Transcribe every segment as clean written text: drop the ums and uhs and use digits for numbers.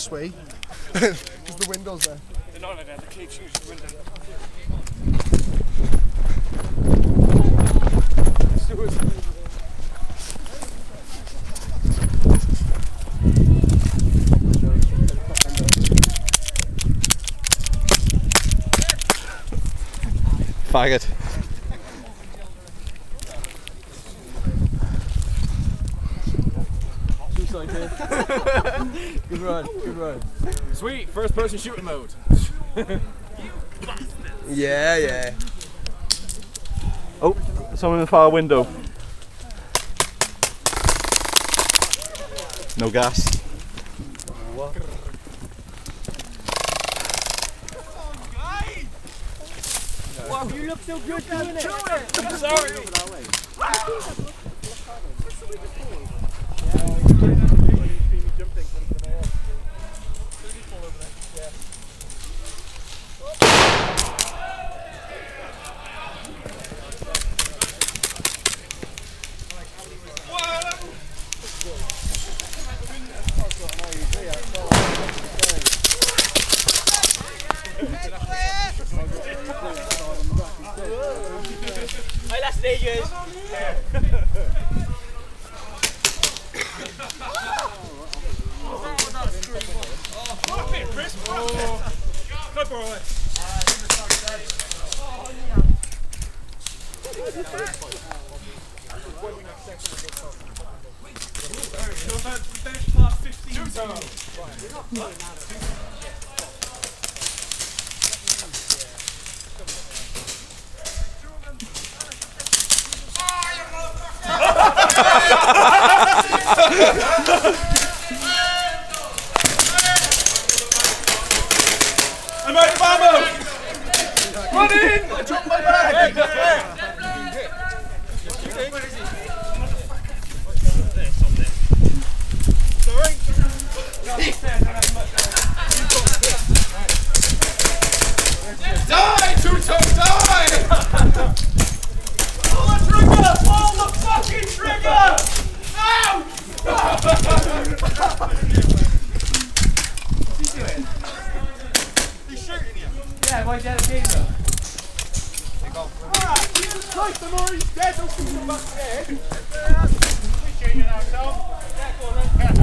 Sweet. Because the window's there. They're not like that, the kids use the window. Faggot. Good run, good run. Sweet, first person shooting mode. Yeah, yeah. Oh, someone in the far window. No gas. What? Wow, you look so good doing it. I'm sorry. Hey, last stages. I'm out of ammo! Run in! I dropped my bag! Die! Two-tone, die! Pull the trigger! Pull the fucking trigger! Ouch! What's he doing? He's shooting you. Yeah, why is that a gamer? Alright, Jesus Christ, I'm already dead. Don't shoot him back there. We're shooting ourselves. Yeah, go on then.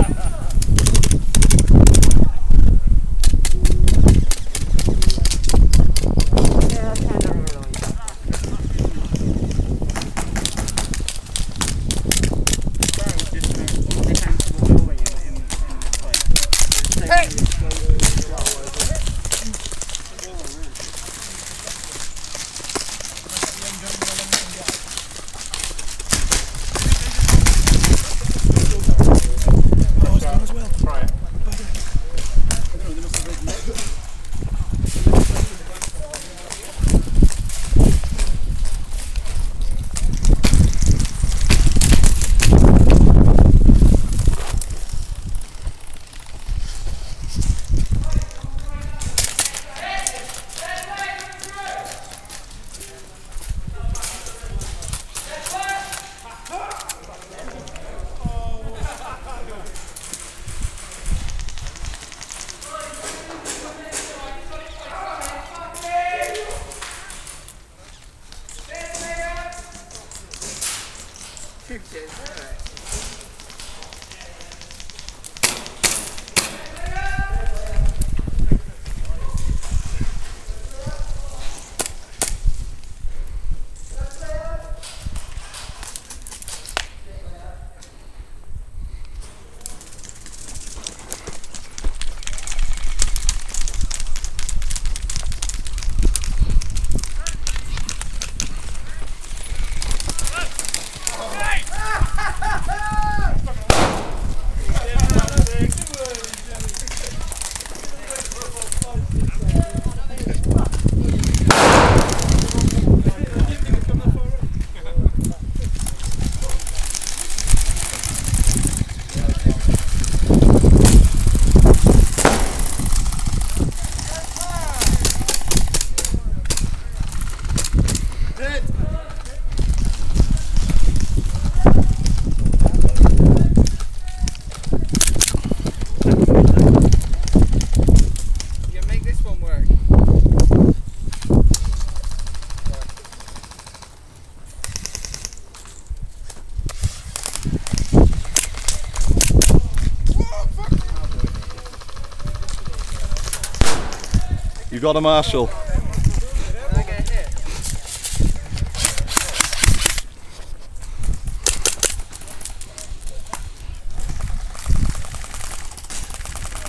You got a Marshall.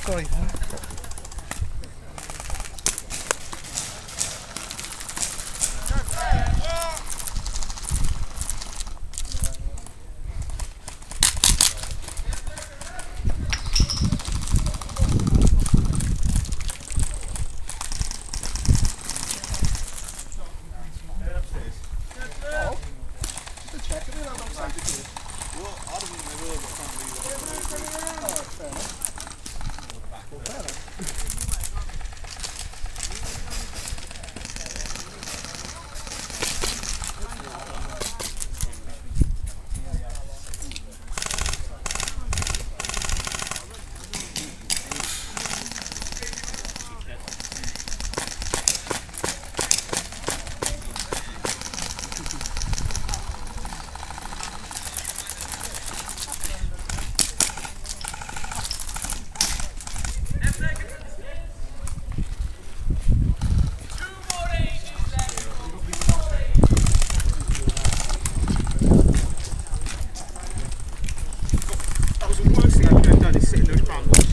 Sorry. That was the worst thing I could have done is sit in those brown ones.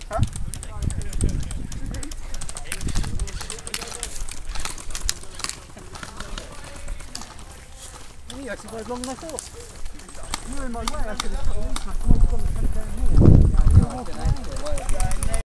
Huh? He actually goes longer than I thought. You were in my way, I could have cut the impact. I might have gone down here.